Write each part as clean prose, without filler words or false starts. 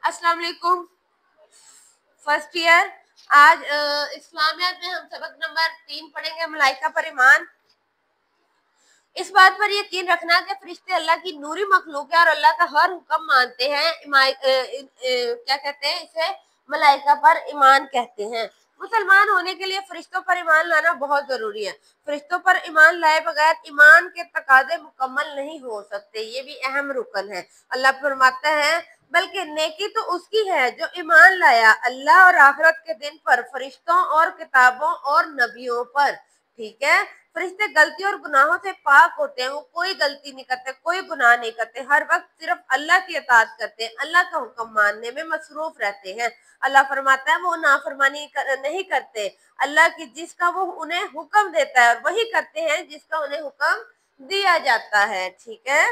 अस्सलाम वालेकुम। First year. आज इस्लामियत में हम सबक नंबर 3 पढ़ेंगे, मलाइका पर ईमान। इस बात पर यकीन रखना कि फरिश्ते अल्लाह की नूरी मखलूक है और अल्लाह का हर हुक्म मानते हैं। क्या कहते हैं इसे? मलाइका पर ईमान कहते हैं। मुसलमान होने के लिए फरिश्तों पर ईमान लाना बहुत जरूरी है। फरिश्तों पर ईमान लाए बगैर ईमान के तकाजे मुकम्मल नहीं हो सकते। ये भी अहम रुकन है। अल्लाह फरमाता है, बल्कि नेकी तो उसकी है जो ईमान लाया अल्लाह और आखिरत के दिन पर, फरिश्तों और किताबों और नबियों पर। ठीक है। फरिश्ते गलती और गुनाहों से पाक होते हैं। वो कोई गलती नहीं करते, कोई गुनाह नहीं करते, हर वक्त सिर्फ अल्लाह की इताअत करते हैं, अल्लाह का हुक्म मानने में मसरूफ रहते हैं। अल्लाह फरमाता है वो नाफरमानी नहीं करते अल्लाह की, जिसका वो उन्हें हुक्म देता है, और वही करते हैं जिसका उन्हें हुक्म दिया जाता है। ठीक है।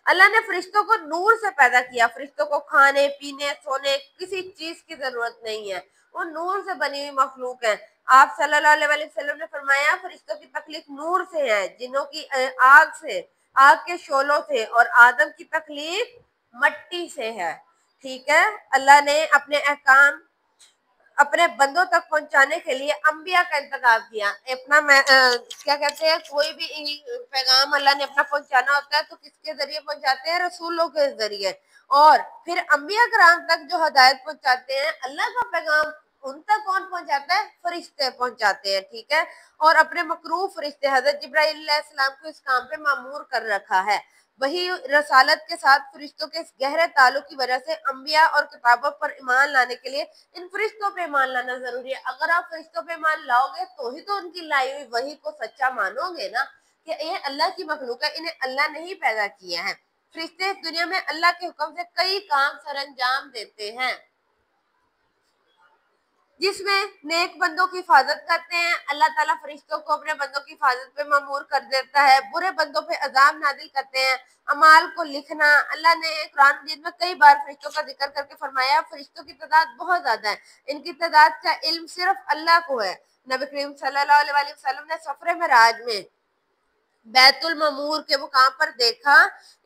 अल्लाह ने फरिश्तों को नूर से पैदा किया। फरिश्तों को खाने पीने सोने किसी चीज की जरूरत नहीं है। वो नूर से बनी हुई मखलूक है। आप सल्लल्लाहु अलैहि वसल्लम ने फरमाया, फरिश्तों की तकलीफ नूर से है, जिन्हों की आग से, आग के शोलों से, और आदम की तकलीफ मट्टी से है। ठीक है। अल्लाह ने अपने अहकाम अपने बंदों तक पहुंचाने के लिए अंबिया का इंतजाम किया। क्या कहते हैं, कोई भी पैगाम अल्लाह ने अपना पहुंचाना होता है तो किसके जरिए पहुंचाते हैं? रसूलों के जरिए। और फिर अंबिया कराम तक जो हदायत पहुंचाते हैं, अल्लाह का पैगाम उन तक कौन पहुंचाता है? फरिश्ते पहुंचाते हैं। ठीक है। और अपने मकरूब फरिश्ते हजरत जिब्राइल अलैहिस्सलाम को इस काम पे मामूर कर रखा है। वही रसालत के साथ फरिश्तों के इस गहरे ताल्लुक की वजह से अंबिया और किताबों पर ईमान लाने के लिए इन फरिश्तों पे ईमान लाना जरूरी है। अगर आप फरिश्तों पे ईमान लाओगे तो ही तो उनकी लाई हुई वही को सच्चा मानोगे ना, कि ये अल्लाह की मखलूक है, इन्हें अल्लाह ने ही पैदा किया है। फरिश्ते इस दुनिया में अल्लाह के हुक्म से कई काम सरअंजाम देते हैं, जिसमें नेक बंदों की हिफाजत करते हैं। अल्लाह ताला फरिश्तों को अपने बंदों की हिफाजत पे मामूर कर देता है। बुरे बंदों पे अजाब नाजिल करते हैं। अमाल को लिखना, अल्लाह ने कुरान मजीद में कई बार फरिश्तों का जिक्र करके फरमाया, फरिश्तों की तादाद बहुत ज्यादा है, इनकी तादाद का इल्म सिर्फ अल्लाह को है। नबी करीम सल्लल्लाहु अलैहि वसल्लम ने सफरे मेराज में बैतुल ममूर के मुकाम पर देखा,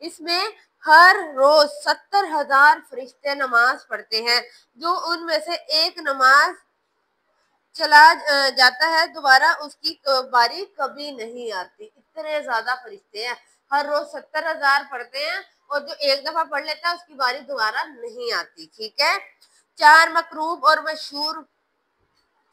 इसमें हर रोज 70,000 फरिश्ते नमाज पढ़ते हैं, जो उनमें से एक नमाज चला जाता है, दोबारा उसकी बारी कभी नहीं आती। इतने ज्यादा फरिश्ते हैं, हर रोज 70,000 पढ़ते हैं, और जो एक दफा पढ़ लेता है उसकी बारी दोबारा नहीं आती। ठीक है। चार मकरूब और मशहूर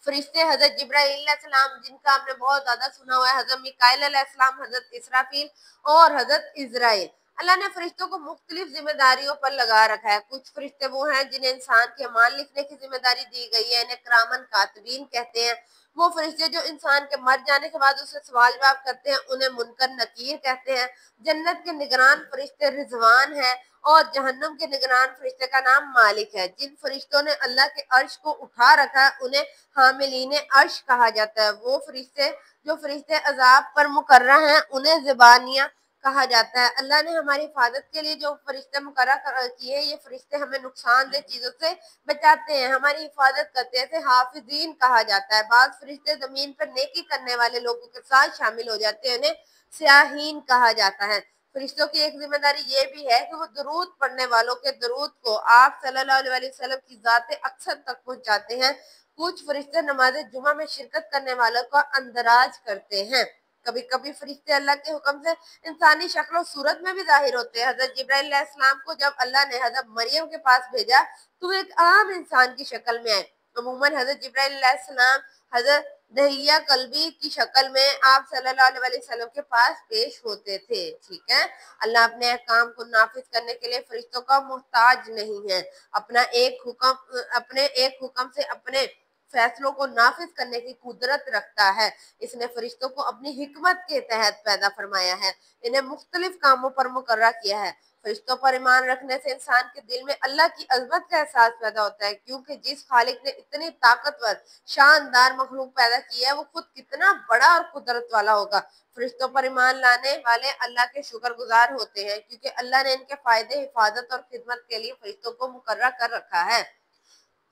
फरिश्ते हजरत जिब्राइल अलैहिस्सलाम, जिनका आपने बहुत ज्यादा सुना हुआ है, हजरत मिकाइल अलैहिस्सलाम, हजरत इसराफील और हजरत इजराइल। अल्लाह ने फरिश्तों को मुख्तलिफ जिम्मेदारियों पर लगा रखा है। कुछ फरिश्ते वो हैं जिन्हें इंसान के अमाल लिखने की जिम्मेदारी दी गई है, इन्हें किरामन कातिबीन कहते हैं। वो फरिश्ते जो इंसान के मर जाने के बाद उससे सवाल जवाब करते हैं, उन्हें मुनकर नकीर कहते हैं। जन्नत के निगरान फरिश्ते रिजवान है, और जहन्नम के निगरान फरिश्ते का नाम मालिक है। जिन फरिश्तों ने अल्लाह के अर्श को उठा रखा है, उन्हें हामिलीन अर्श कहा जाता है। वो फरिश्ते जो फरिश्ते अजाब पर मुकर्रा हैं, उन्हें ज़बानिया कहा जाता है। अल्लाह ने हमारी हिफाजत के लिए जो फरिश्ते मुकर्रा किए, ये फरिश्ते हमें नुकसानदेह चीजों से बचाते हैं, हमारी हिफाजत करते हैं। इसे हाफिजीन कहा जाता है। बाद फरिश्ते जमीन पर नेकी करने वाले लोगों के साथ शामिल हो जाते हैं, उन्हें स्याहीन कहा जाता है। फरिश्तों की एक जिम्मेदारी ये भी है कि वो दरूद पढ़ने वालों के दरूद को आप सल्लल्लाहु अलैहि वसल्लम की जाते अक्सर तक पहुंचाते हैं। कुछ फरिश्ते नमाज जुमा में शिरकत करने वालों का अंदराज करते हैं। कभी कभी फरिश्ते अल्लाह के हुक्म से इंसानी शक्ल और सूरत में भी जाहिर होते हैं। हजरत जिब्राइल अलैहिस्सलाम को जब अल्लाह ने हजरत मरियम के पास भेजा तो वो एक आम इंसान की शक्ल में आए। अमूमन हजरत जिब्राइल अलैहिस्सलाम हजरत दहिया कल्बी की शक्ल में आप सल्लल्लाहु अलैहि वसल्लम के पास पेश होते थे। ठीक है। अल्लाह अपने काम को नाफिज करने के लिए फरिश्तों का मोहताज नहीं है। अपने एक हुक्म से अपने फैसलों को नाफिज करने की कुदरत रखता है। इसने फरिश्तों को अपनी हिकमत के तहत पैदा फरमाया है, इन्हें मुख्तलिफ कामों पर मुकर्रा किया है। फरिश्तों पर ईमान रखने से इंसान के दिल में अल्लाह की अजमत का एहसास पैदा होता है, क्योंकि जिस खालिक ने इतनी ताकतवर शानदार मखलूक पैदा की है, वो खुद कितना बड़ा और कुदरत वाला होगा। फरिश्तों पर ईमान लाने वाले अल्लाह के शुक्रगुजार होते हैं, क्योंकि अल्लाह ने इनके फायदे, हिफाजत और खिदमत के लिए फरिश्तों को मुकर्रा कर रखा है।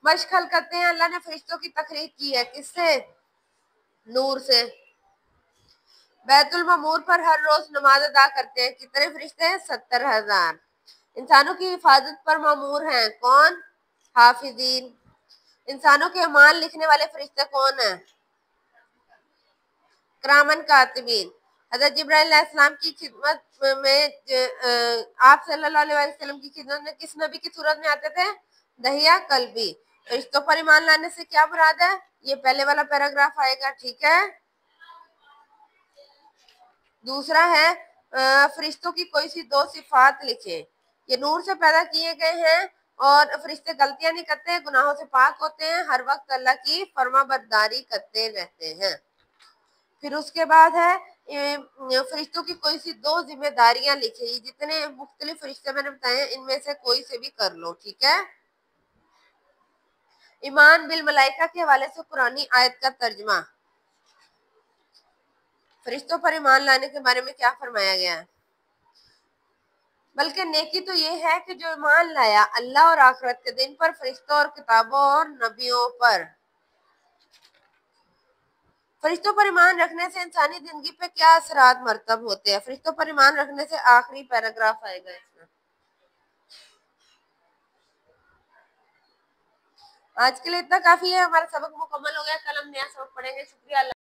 मश्क हल करते हैं। अल्लाह ने फरिश्तों की तखरीक की है, किससे? नूर से। बैतुल ममूर पर हर रोज नमाज अदा करते हैं। कितने फरिश्ते हैं? 70,000। इंसानों की हिफाजत पर मामूर हैं कौन? हाफिजीन। इंसानों के अमाल लिखने वाले फरिश्ते कौन हैं? किरामन कातिबीन। हज़रत जिब्राइल अलैहिस्सलाम की खिदमत में आप सल्लल्लाहु अलैहि वसल्लम की खिदमत में किस नबी की सूरत में आते थे? दहिया कल्बी। फरिश्तों पर ईमान लाने से क्या मुराद है? ये पहले वाला पैराग्राफ आएगा, ठीक है। दूसरा है फरिश्तों की कोई सी दो सिफात लिखे। ये नूर से पैदा किए गए हैं और फरिश्ते गलतियां नहीं करते, गुनाहों से पाक होते हैं, हर वक्त अल्लाह की फर्माबरदारी करते रहते हैं। फिर उसके बाद है फरिश्तों की कोई सी दो जिम्मेदारियां लिखे। ये जितने मुख्तलिफ फरिश्ते मैंने बताए हैं इनमें से कोई से भी कर लो, ठीक है। ईमान बिल मलाइका के हवाले से पुरानी आयत का तर्जमा। फरिश्तों पर ईमान लाने के बारे में क्या फरमाया गया है? बल्कि नेकी तो ये है कि जो ईमान लाया अल्लाह और आखिरत के दिन पर, फरिश्तों और किताबों और नबियों पर। फरिश्तों पर ईमान रखने से इंसानी जिंदगी पे क्या असरात मरतब होते हैं? फरिश्तों पर ईमान रखने से आखिरी पैराग्राफ आएगा इसमें। आज के लिए इतना काफी है, हमारा सबक मुकम्मल हो गया। कल हम नया सबक पढ़ेंगे। शुक्रिया।